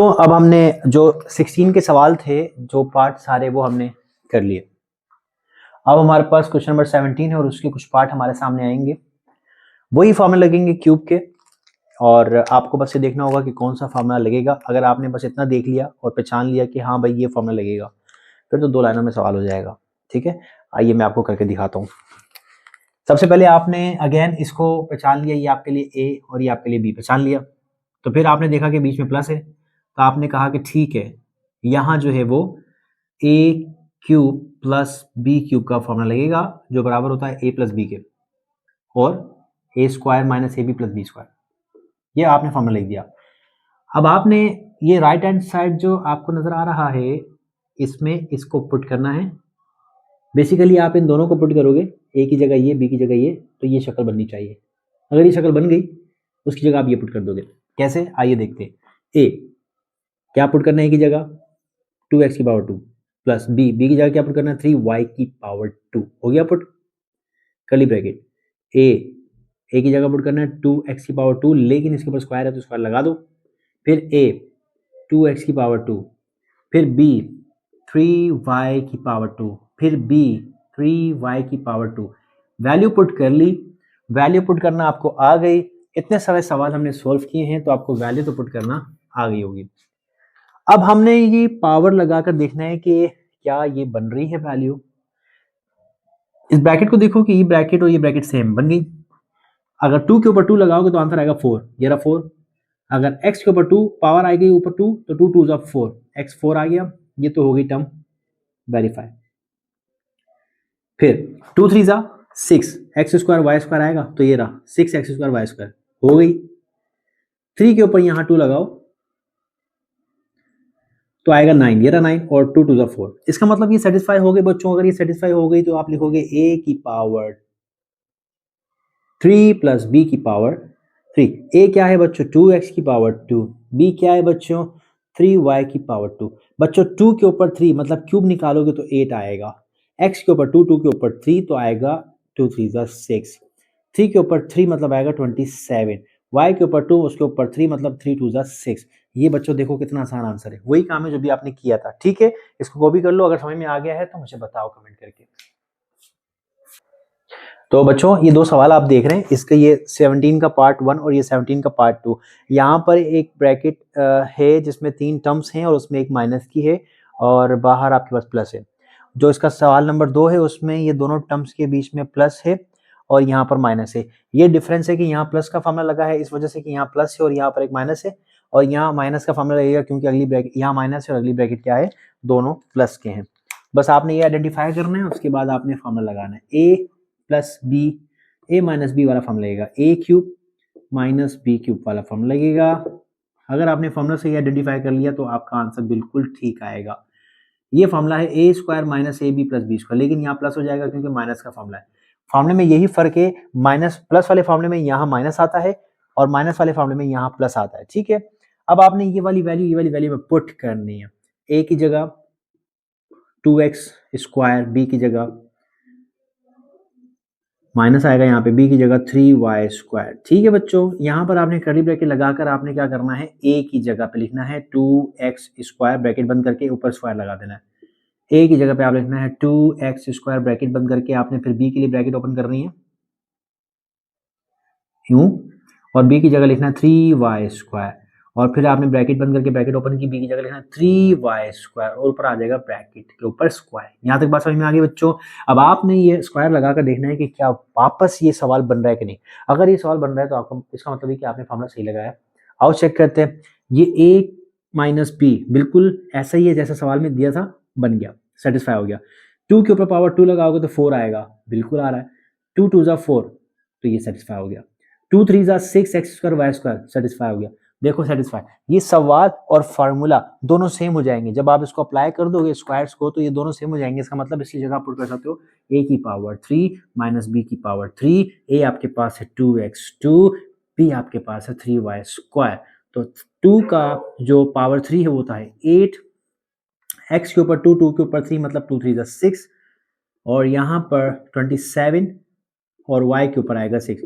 तो अब हमने जो 16 के सवाल थे, जो पार्ट सारे वो हमने कर लिए। अब हमारे पास क्वेश्चन नंबर 17 है और उसके कुछ पार्ट हमारे सामने आएंगे। वही फॉर्मूला लगेंगे क्यूब के, और आपको बस ये देखना होगा कि कौन सा फार्मूला लगेगा। अगर आपने बस इतना देख लिया और पहचान लिया कि हाँ भाई ये फार्मूला लगेगा, फिर तो 2 लाइनों में सवाल हो जाएगा। ठीक है, आइए मैं आपको करके दिखाता हूँ। सबसे पहले आपने अगेन इसको पहचान लिया, ये आपके लिए ए और ये आपके लिए बी पहचान लिया। तो फिर आपने देखा कि बीच में प्लस है, तो आपने कहा कि ठीक है, यहाँ जो है वो ए क्यूब प्लस बी क्यूब का फॉर्मूला लगेगा, जो बराबर होता है ए प्लस बी के, और a square minus A B plus B square. ये आपने फॉर्मूला लिख दिया। अब आपने ये राइट हैंड साइड जो आपको नजर आ रहा है, इसमें इसको पुट करना है। बेसिकली आप इन दोनों को पुट करोगे, ए की जगह ये, बी की जगह ये, तो ये शक्ल बननी चाहिए। अगर ये शक्ल बन गई, उसकी जगह आप ये पुट कर दोगे। कैसे, आइए देखते हैं। ए क्या पुट करना है ए की जगह, 2x की पावर 2 प्लस बी, बी की जगह क्या पुट करना है, 3y की पावर 2। हो गया पुट, कर्ली ब्रैकेट। ए की जगह पुट करना है 2x की पावर 2, लेकिन इसके ऊपर स्क्वायर है तो स्क्वायर लगा दो। फिर ए 2x की पावर 2, फिर बी 3y की पावर 2, फिर बी 3y की पावर 2। वैल्यू पुट कर ली। वैल्यू पुट करना आपको आ गई। इतने सारे सवाल हमने सॉल्व किए हैं, तो आपको वैल्यू तो पुट करना आ गई होगी। अब हमने ये पावर लगाकर देखना है कि क्या ये बन रही है वैल्यू। इस ब्रैकेट को देखो कि ये ब्रैकेट और ये ब्रैकेट सेम बन गई। अगर 2 के ऊपर 2 लगाओगे तो आंसर आएगा 4, ये रहा 4। अगर x के ऊपर 2 पावर आ गई ऊपर 2, तो 2 2 4, x 4 आ गया। ये तो हो गई टर्म वेरीफाई। फिर 2 3 6, एक्स स्क्वायर वाई स्क्वायर आएगा, तो ये रहा 6x स्क्वायर वाई स्क्वायर, हो गई। 3 के ऊपर यहां 2 लगाओ तो आएगा 9, ये रहा 9, और 2 2 4। इसका मतलब ये सेटिस्फाई हो गई बच्चों। अगर ये सेटिस्फाई हो गई तो आप लिखोगे a की पावर 3 प्लस b की पावर 3। a क्या है बच्चों, 2x की पावर 2। b क्या है बच्चों, 3y की पावर 2। बच्चों 2 के ऊपर 3 मतलब क्यूब निकालोगे तो 8 आएगा। x के ऊपर 2, 2 के ऊपर 3 तो आएगा 2 3 6। 3 के ऊपर 3 मतलब आएगा 27। y के ऊपर 2, उसके ऊपर 3 मतलब 3 2 6। ये बच्चों देखो कितना आसान आंसर है। वही काम है जो भी आपने किया था। ठीक है, इसको कॉपी कर लो। अगर समझ में आ गया है तो मुझे बताओ कमेंट करके। तो बच्चों ये 2 सवाल आप देख रहे हैं, इसका ये 17 का पार्ट 1 और ये 17 का पार्ट 2। यहाँ पर एक ब्रैकेट है जिसमें 3 टर्म्स हैं और उसमें एक माइनस की है, और बाहर आपके पास प्लस है। जो इसका सवाल नंबर 2 है उसमें ये दोनों टर्म्स के बीच में प्लस है और यहाँ पर माइनस है। ये डिफरेंस है कि यहाँ प्लस का फॉर्मूला लगा है इस वजह से कि यहाँ प्लस है और यहाँ पर एक माइनस है, और यहाँ माइनस का फॉर्मूला लगेगा क्योंकि अगली ब्रैकेट यहाँ माइनस है और अगली ब्रैकेट क्या है, दोनों प्लस के हैं। बस आपने ये आइडेंटिफाई करना है, उसके बाद आपने फॉर्मूला लगाना है। ए प्लस बी, ए माइनस बी वाला फॉर्मूला लगेगा, ए क्यूब माइनस बी क्यूब वाला फॉर्मूला लगेगा। अगर आपने फॉर्मूला से आइडेंटिफाई कर लिया तो आपका आंसर बिल्कुल ठीक आएगा। ये फॉर्मूला है a square minus A B plus B square, लेकिन यहाँ प्लस हो जाएगा क्योंकि माइनस का फॉर्मूला है। फॉर्मूले में यही फर्क है, माइनस प्लस वाले फॉर्मूले में यहाँ माइनस आता है और माइनस वाले फॉर्मूले में यहाँ प्लस आता है। ठीक है, अब आपने ये वाली वैल्यू में पुट करनी है। ए की जगह 2x स्क्वायर, बी की जगह माइनस आएगा, यहाँ पे b की जगह 3y स्क्वायर। ठीक है बच्चों, यहाँ पर आपने कर्ली ब्रैकेट लगाकर आपने क्या करना है, a की जगह पे लिखना है 2x स्क्वायर, ब्रैकेट बंद करके ऊपर स्क्वायर लगा देना है। a की जगह पे आप लिखना है 2x स्क्वायर, ब्रैकेट बंद करके आपने फिर b के लिए ब्रैकेट ओपन करनी है यूं, और b की जगह लिखना है 3y स्क्वायर, और फिर आपने ब्रैकेट बंद करके ब्रैकेट ओपन की, b की जगह लिखना है 3y स्क्वायर, और ऊपर आ जाएगा ब्रैकेट के ऊपर स्क्वायर। यहाँ तक बात समझ में आ गई बच्चों। अब आपने ये स्क्वायर लगाकर देखना है कि क्या वापस ये सवाल बन रहा है कि नहीं। अगर ये सवाल बन रहा है तो आपका इसका मतलब है कि आपने फॉर्मूला सही लगाया। आओ चेक करते हैं। ये a माइनस बी बिल्कुल ऐसा ही है जैसा सवाल में दिया था, बन गया, सेटिस्फाई हो गया। 2 के ऊपर पावर 2 लगाओगे तो 4 आएगा, बिल्कुल आ रहा है। 2 2 4, तो ये सेटिस्फाई हो गया। 2 3 6 x square y square, satisfy हो गया। देखो सेटिस्फाई, ये सवाल और फार्मूला दोनों सेम हो जाएंगे। जब आप इसको अप्लाई कर दोगे स्क्वायर्स को तो ये दोनों सेम हो जाएंगे। इसका मतलब इसकी जगह पुट कर सकते हो a की पावर 3 माइनस बी की पावर 3। a आपके पास है 2x2, b आपके पास है 3y स्क्वायर। तो 2 का जो पावर 3 है वो होता है 8, x के ऊपर 2, 2 के ऊपर 3 मतलब 2 3 6, और यहाँ पर 27 और y के ऊपर आएगा 6।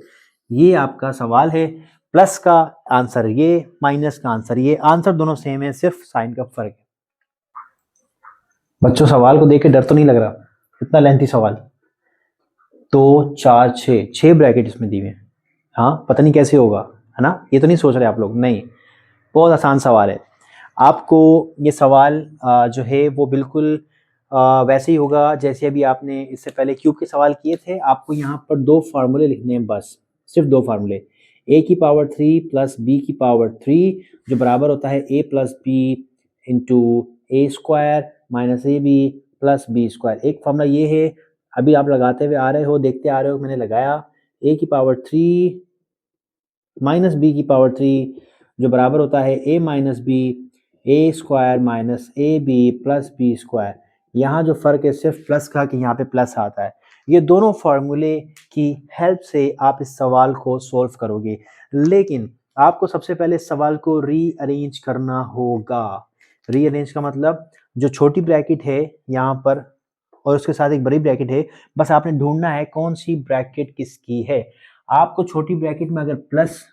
ये आपका सवाल है। प्लस का आंसर ये, माइनस का आंसर ये, आंसर दोनों सेम है, सिर्फ साइन का फर्क है। बच्चों सवाल को देख के डर तो नहीं लग रहा, इतना लेंथी सवाल। तो 4 6 ब्रैकेट इसमें दिए हैं। हाँ पता नहीं कैसे होगा, है ना, ये तो नहीं सोच रहे आप लोग, नहीं, बहुत आसान सवाल है। आपको ये सवाल जो है वो बिल्कुल वैसे ही होगा जैसे अभी आपने इससे पहले क्यूब के सवाल किए थे। आपको यहाँ पर 2 फार्मूले लिखने हैं, बस सिर्फ 2 फार्मूले, a की पावर 3 प्लस b की पावर 3 जो बराबर होता है a plus B into A square minus A B plus B square. एक फार्मूला ये है, अभी आप लगाते हुए आ रहे हो, देखते आ रहे हो, मैंने लगाया a की पावर 3 माइनस बी की पावर 3 जो बराबर होता है a minus B A square minus A B plus B square. यहाँ जो फ़र्क है सिर्फ प्लस का, कि यहाँ पे प्लस आता है। ये दोनों फार्मूले की हेल्प से आप इस सवाल को सॉल्व करोगे, लेकिन आपको सबसे पहले इस सवाल को रीअरेंज करना होगा। रीअरेंज का मतलब जो छोटी ब्रैकेट है यहाँ पर और उसके साथ एक बड़ी ब्रैकेट है, बस आपने ढूंढना है कौन सी ब्रैकेट किसकी है। आपको छोटी ब्रैकेट में अगर प्लस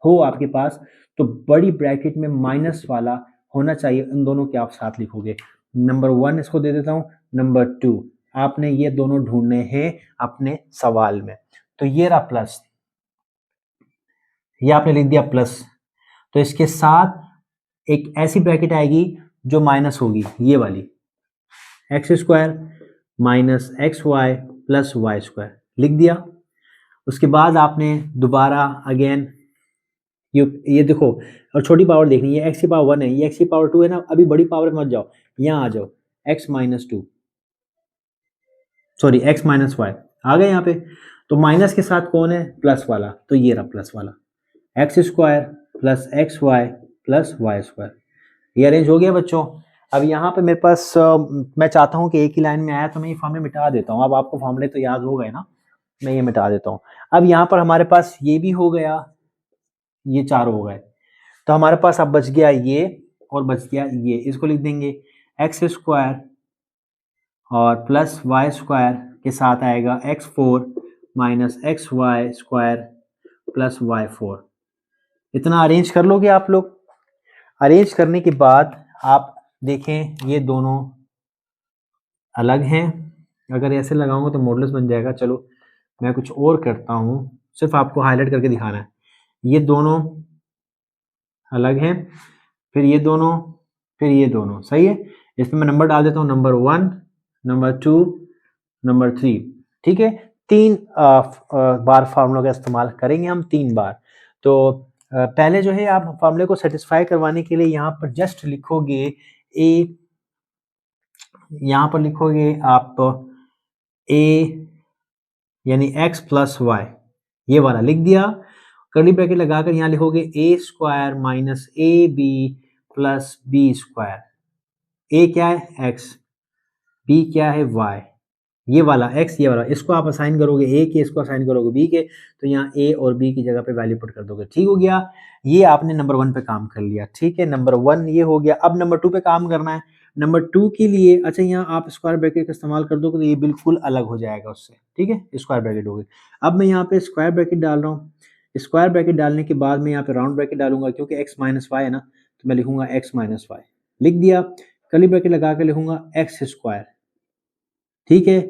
हो आपके पास, तो बड़ी ब्रैकेट में माइनस वाला होना चाहिए, इन दोनों के आप साथ लिखोगे। नंबर 1 इसको दे देता हूं, नंबर 2 आपने ये दोनों ढूंढने हैं अपने सवाल में। तो ये रहा प्लस, ये आपने लिख दिया प्लस, तो इसके साथ एक ऐसी ब्रैकेट आएगी जो माइनस होगी, ये वाली, x square minus x y plus y square, लिख दिया। उसके बाद आपने दोबारा अगेन ये देखो, और छोटी पावर देखनी है, एक्स की पावर 1 है, ये एक्स की पावर 2 है ना, अभी बड़ी पावर में मत जाओ, यहाँ आ जाओ, x minus 2, sorry x minus y, आ गए यहाँ पे। तो माइनस के साथ कौन है, प्लस वाला, तो ये रहा प्लस वाला, x square plus x y plus y square. ये अरेंज हो गया बच्चों। अब यहाँ पे मेरे पास मैं चाहता हूँ कि एक ही लाइन में आया, तो मैं ये फॉर्मूले मिटा देता हूँ। अब आपको फॉर्मूले तो याद हो गए ना, मैं ये मिटा देता हूँ। अब यहाँ पर हमारे पास ये भी हो गया, ये 4 हो गए, तो हमारे पास अब बच गया ये और बच गया ये, इसको लिख देंगे एक्स स्क्वायर और प्लस वाई स्क्वायर के साथ आएगा x4 minus x y square plus y4। इतना अरेंज कर लोगे आप लोग। अरेंज करने के बाद आप देखें ये दोनों अलग हैं, अगर ऐसे लगाऊंगा तो मॉडुलस बन जाएगा। चलो मैं कुछ और करता हूँ, सिर्फ आपको हाईलाइट करके दिखाना है। ये दोनों अलग हैं, फिर ये दोनों, फिर ये दोनों, सही है। इसमें मैं नंबर डाल देता हूँ, नंबर 1, नंबर 2, नंबर 3, ठीक है। 3 बार फार्मूला का इस्तेमाल करेंगे हम, 3 बार। तो पहले जो है आप फार्मूले को सेटिस्फाई करवाने के लिए यहाँ पर जस्ट लिखोगे ए, यहाँ पर लिखोगे आप ए यानी एक्स प्लस वाई, ये वाला लिख दिया। कर्ली ब्रैकेट लगाकर यहाँ लिखोगे a square minus A B plus B square. A क्या है एक्स, बी क्या है वाई, ये वाला एक्स ये वाला, इसको आप असाइन करोगे ए के, इसको असाइन करोगे बी के, तो यहाँ ए और बी की जगह पे वैल्यू पुट कर दोगे। ठीक हो गया, ये आपने नंबर 1 पे काम कर लिया। ठीक है, नंबर 1 ये हो गया। अब नंबर 2 पे काम करना है। नंबर 2 के लिए अच्छा यहाँ आप स्क्वायर ब्रैकेट का इस्तेमाल कर दोगे तो ये बिल्कुल अलग हो जाएगा उससे। ठीक है, स्क्वायर ब्रैकेट हो गई। अब मैं यहाँ पे स्क्वायर ब्रैकेट डाल रहा हूँ। स्क्वायर ब्रैकेट डालने के बाद मैं यहाँ पे राउंड ब्रैकेट डालूंगा, क्योंकि एक्स माइनस वाई है ना, तो मैं लिखूंगा एक्स माइनस वाई, लिख दिया। कर्ली ब्रैकेट लगा के लिखूंगा एक्स स्क्वायर, ठीक है।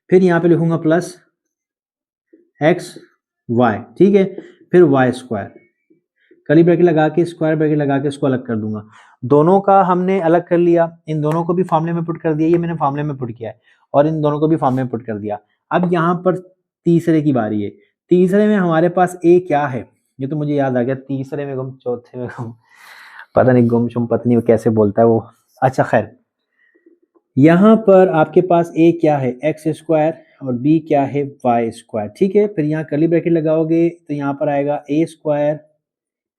फिर यहाँ पे लिखूंगा प्लस एक्स वाई, ठीक है। फिर वाई स्क्वायर, कर्ली ब्रैकेट लगा के स्क्वायर ब्रैकेट लगा के इसको अलग कर दूंगा। दोनों का हमने अलग कर लिया, इन दोनों को भी फार्मूले में पुट कर दिया, ये मैंने फार्मूले में पुट किया है, और इन दोनों को भी फार्मूले में पुट कर दिया। अब यहाँ पर तीसरे की बारी है। तीसरे में हमारे पास ए क्या है, ये तो मुझे याद आ गया। तीसरे में गुम, चौथे में गुम, पता नहीं गुमशुम पत्नी कैसे बोलता है वो। अच्छा खैर, यहाँ पर आपके पास ए क्या है एक्स स्क्वायर और बी क्या है वाई स्क्वायर, ठीक है। फिर यहाँ कर्ली ब्रैकेट लगाओगे तो यहाँ पर आएगा ए स्क्वायर,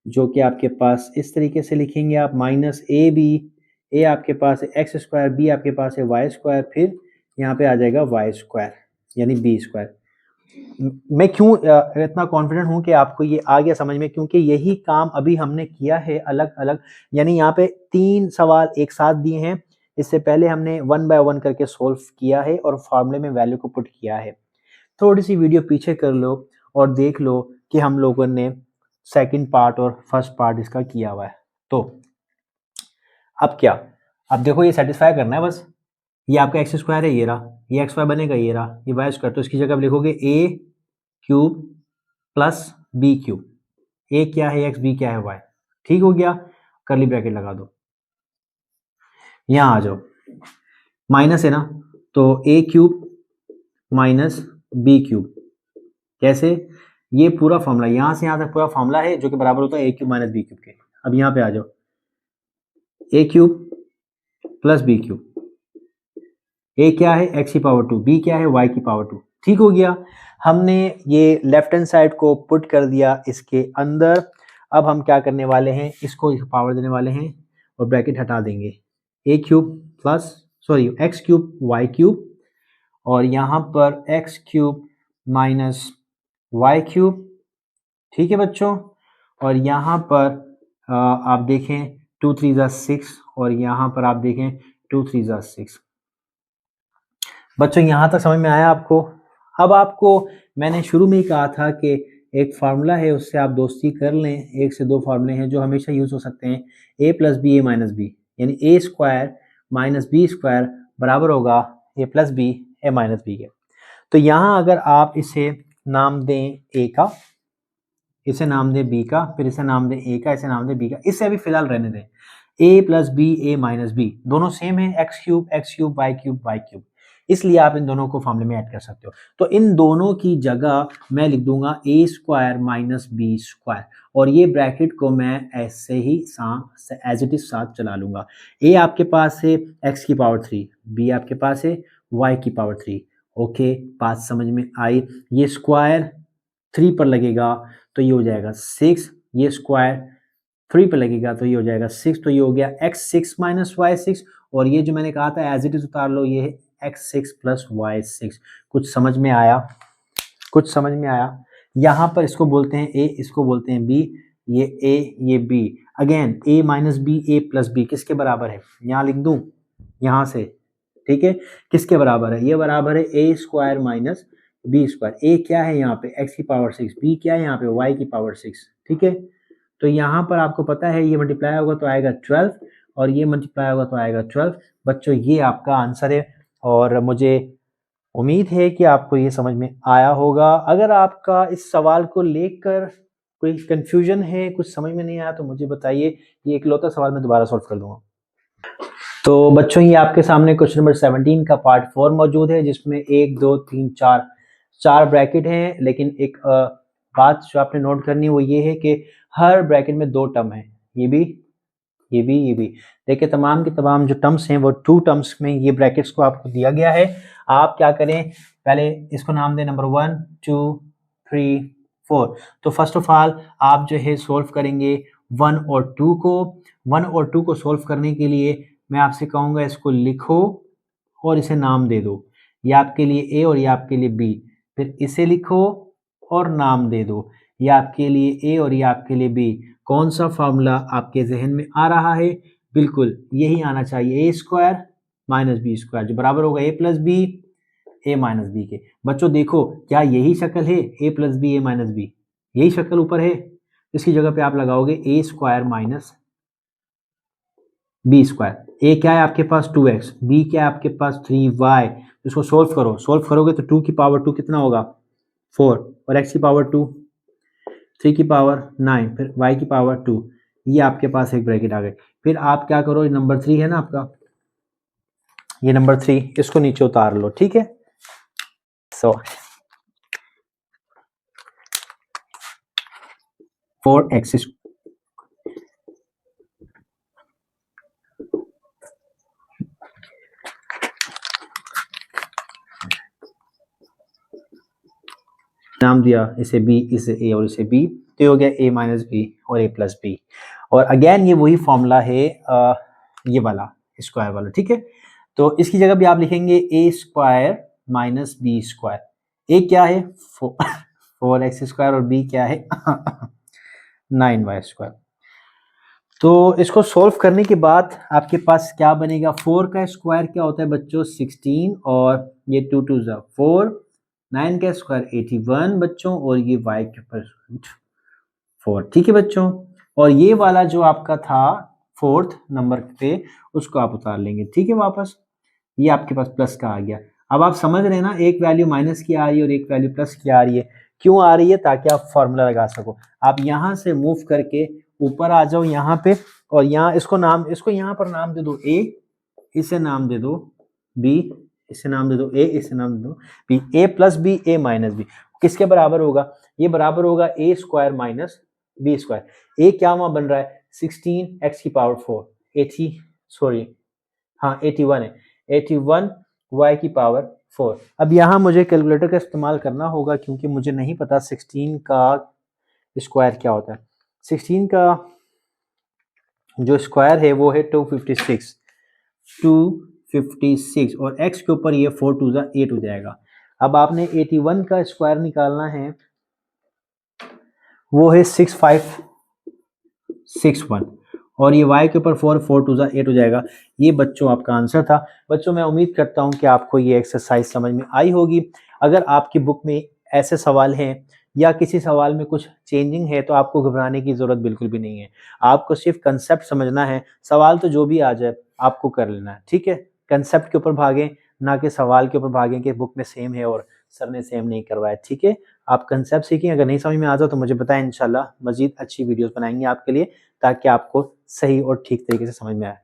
जो कि आपके पास इस तरीके से लिखेंगे आप, माइनस ए बी, ए आपके पास है एक्स स्क्वायर, बी आपके पास है वाई स्क्वायर, फिर यहाँ पे आ जाएगा वाई स्क्वायर यानी बी स्क्वायर। मैं क्यों इतना कॉन्फिडेंट हूं कि आपको ये आ गया समझ में, क्योंकि यही काम अभी हमने किया है अलग अलग, यानी यहाँ पे 3 सवाल एक साथ दिए हैं। इससे पहले हमने 1 बाय 1 करके सोल्व किया है और फार्मूले में वैल्यू को पुट किया है। थोड़ी सी वीडियो पीछे कर लो और देख लो कि हम लोगों ने सेकंड पार्ट और फर्स्ट पार्ट इसका किया हुआ है। तो अब क्या, अब देखो ये सेटिस्फाई करना है बस। ये आपका एक्स स्क्वायर है, ये रहा, ये एक्स वाई बनेगा, ये रहा, ये वाई स्क्वायर, तो इसकी जगह आप लिखोगे ए क्यूब प्लस बी क्यूब। ए क्या है एक्स, बी क्या है वाई। ठीक हो गया, कर्ली ब्रैकेट लगा दो, यहां आ जाओ, माइनस है ना, तो ए क्यूब माइनस बी क्यूब, कैसे, ये पूरा फॉर्मूला यहां से यहां तक पूरा फॉर्मूला है जो कि बराबर होता है ए क्यूब माइनस बी क्यूब के। अब यहां पे आ जाओ, ए क्यूब प्लस बी क्यूब, ए क्या है एक्स की पावर 2, बी क्या है वाई की पावर 2। ठीक हो गया, हमने ये लेफ्ट हैंड साइड को पुट कर दिया इसके अंदर। अब हम क्या करने वाले हैं, इसको पावर देने वाले हैं और ब्रैकेट हटा देंगे, a cube plus sorry x cube y cube, और यहाँ पर x cube minus y cube. ठीक है बच्चों, और यहाँ पर आप देखें 2 3 ज़ा 6, और यहाँ पर आप देखें 2 3 ज़ा 6। बच्चों यहाँ तक समझ में आया आपको। अब आपको मैंने शुरू में ही कहा था कि एक फार्मूला है उससे आप दोस्ती कर लें, एक से दो फार्मूले हैं जो हमेशा यूज हो सकते हैं, ए प्लस बी ए माइनस बी, यानी ए स्क्वायर माइनस बी स्क्वायर बराबर होगा ए प्लस बी ए माइनस बी के। तो यहाँ अगर आप इसे नाम दें ए का, इसे नाम दें बी का, फिर इसे नाम दें ए का, इसे नाम दें बी का, इससे अभी फिलहाल रहने दें, ए प्लस बी ए माइनस बी दोनों सेम है, एक्स क्यूब वाई क्यूब, इसलिए आप इन दोनों को फॉर्मूले में ऐड कर सकते हो। तो इन दोनों की जगह मैं लिख दूंगा ए स्क्वायर माइनस बी स्क्वायर, और ये ब्रैकेट को मैं ऐसे ही एज इट इज साथ चला लूंगा। ए आपके पास है एक्स की पावर 3, बी आपके पास है वाई की पावर 3। ओके, बात समझ में आई। ये स्क्वायर 3 पर लगेगा तो ये हो जाएगा 6, ये स्क्वायर 3 पर लगेगा तो ये हो जाएगा 6, तो ये हो गया एक्स 6 माइनस वाई 6, और ये जो मैंने कहा था एज इट इज उतार लो, ये है एक्स 6 प्लस वाई 6। कुछ समझ में आया, कुछ समझ में आया। यहाँ पर इसको बोलते हैं ए, इसको बोलते हैं बी, ये ए ये बी, अगेन ए माइनस बी ए प्लस बी किसके बराबर है, यहाँ लिख दूं यहाँ से, ठीक है, किसके बराबर है, ये बराबर है a square minus B square. A क्या है यहाँ पे एक्स की पावर 6, बी क्या है यहाँ पे वाई की पावर 6। ठीक है, तो यहाँ पर आपको पता है ये मल्टीप्लाई होगा तो आएगा 12, और ये मल्टीप्लाई होगा तो आएगा 12। बच्चों ये आपका आंसर है, और मुझे उम्मीद है कि आपको ये समझ में आया होगा। अगर आपका इस सवाल को लेकर कोई कंफ्यूजन है, कुछ समझ में नहीं आया तो मुझे बताइए, ये इकलौता सवाल मैं दोबारा सॉल्व कर दूंगा। तो बच्चों ये आपके सामने क्वेश्चन नंबर 17 का पार्ट 4 मौजूद है, जिसमें 1 2 3 4 ब्रैकेट हैं, लेकिन एक बात जो आपने नोट करनी है वो ये है कि हर ब्रैकेट में 2 टर्म है, ये भी ये भी ये भी। देखिए तमाम की तमाम जो टर्म्स हैं वो 2 टर्म्स में ये ब्रैकेट्स को आपको दिया गया है। आप क्या करें, पहले इसको नाम दें नंबर 1 2 3 4। तो फर्स्ट ऑफ ऑल आप जो है सोल्व करेंगे 1 और 2 को। 1 और 2 को सोल्व करने के लिए मैं आपसे कहूँगा इसको लिखो और इसे नाम दे दो, ये आपके लिए ए और ये आपके लिए बी, फिर इसे लिखो और नाम दे दो, ये आपके लिए ए और ये आपके लिए बी। कौन सा फॉर्मूला आपके जहन में आ रहा है, बिल्कुल यही आना चाहिए, ए स्क्वायर माइनस बी स्क्वायर जो बराबर होगा ए प्लस बी ए माइनस बी के। बच्चों देखो क्या यही शक्ल है, ए प्लस बी ए माइनस बी, यही शक्ल ऊपर है, इसकी जगह पे आप लगाओगे ए square minus B square. A क्या है आपके पास 2x, बी क्या है आपके पास 3y। इसको सोल्व करो, सोल्व करोगे तो 2 की पावर 2 कितना होगा 4, और x की पावर 2 3 की पावर 9, फिर y की पावर 2, ये आपके पास एक ब्रैकेट आ गई। फिर आप क्या करो, नंबर 3 है ना आपका, ये नंबर 3 इसको नीचे उतार लो, ठीक है। सो 4x नाम दिया, इसे b इसे a और इसे b, तो ये हो गया a माइनस बी और a प्लस बी। और अगेन ये वही फॉर्मूला है ये वाला स्क्वायर वाला, ठीक है। तो इसकी जगह भी आप लिखेंगे a square minus B square. a क्या है 4x स्क्वायर और b क्या है 9y स्क्वायर। तो इसको सोल्व करने के बाद आपके पास क्या बनेगा, 4 का स्क्वायर क्या होता है बच्चों 16, और ये 2 2 4, 9 का स्क्वायर 81 बच्चों, और ये y के ऊपर 4। ठीक है बच्चों, और ये वाला जो आपका था 4th नंबर पे उसको आप उतार लेंगे। ठीक है, वापस ये आपके पास प्लस का आ गया। अब आप समझ रहे हैं ना, एक वैल्यू माइनस की आ रही है और एक वैल्यू प्लस की आ रही है। क्यों आ रही है? ताकि आप फॉर्मूला लगा सको। आप यहां से मूव करके ऊपर आ जाओ यहाँ पे, और यहाँ इसको यहाँ पर नाम दे दो ए, इसे नाम दे दो बी, इसे नाम दे दो ए, इसे नाम दे दो बी। ए प्लस बी, ए माइनस बी किसके बराबर होगा? ये बराबर होगा ए square minus B square. A क्या वहां बन रहा है? 16 एक्स की पावर 4, 80 सॉरी हाँ 81 है, 81 y की पावर 4। अब यहाँ मुझे कैलकुलेटर का इस्तेमाल करना होगा क्योंकि मुझे नहीं पता 16 का स्क्वायर क्या होता है। 16 का जो स्क्वायर है वो है 256, 256 और x के ऊपर ये 4 2 8 हो जाएगा। अब आपने 81 का स्क्वायर निकालना है, वो है 6561 और ये y के ऊपर 4 4 2 8 हो जाएगा। ये बच्चों आपका आंसर था। बच्चों मैं उम्मीद करता हूं कि आपको ये एक्सरसाइज समझ में आई होगी। अगर आपकी बुक में ऐसे सवाल हैं या किसी सवाल में कुछ चेंजिंग है तो आपको घबराने की जरूरत बिल्कुल भी नहीं है। आपको सिर्फ कंसेप्ट समझना है, सवाल तो जो भी आ जाए आपको कर लेना है। ठीक है, कंसेप्ट के ऊपर भागें, ना कि सवाल के ऊपर भागें कि बुक में सेम है और सर ने सेम नहीं करवाया। ठीक है, आप कंसेप्ट सीखें। अगर नहीं समझ में आ जाओ तो मुझे बताएं, इंशाल्लाह मजीद अच्छी वीडियोस बनाएंगे आपके लिए ताकि आपको सही और ठीक तरीके से समझ में आए।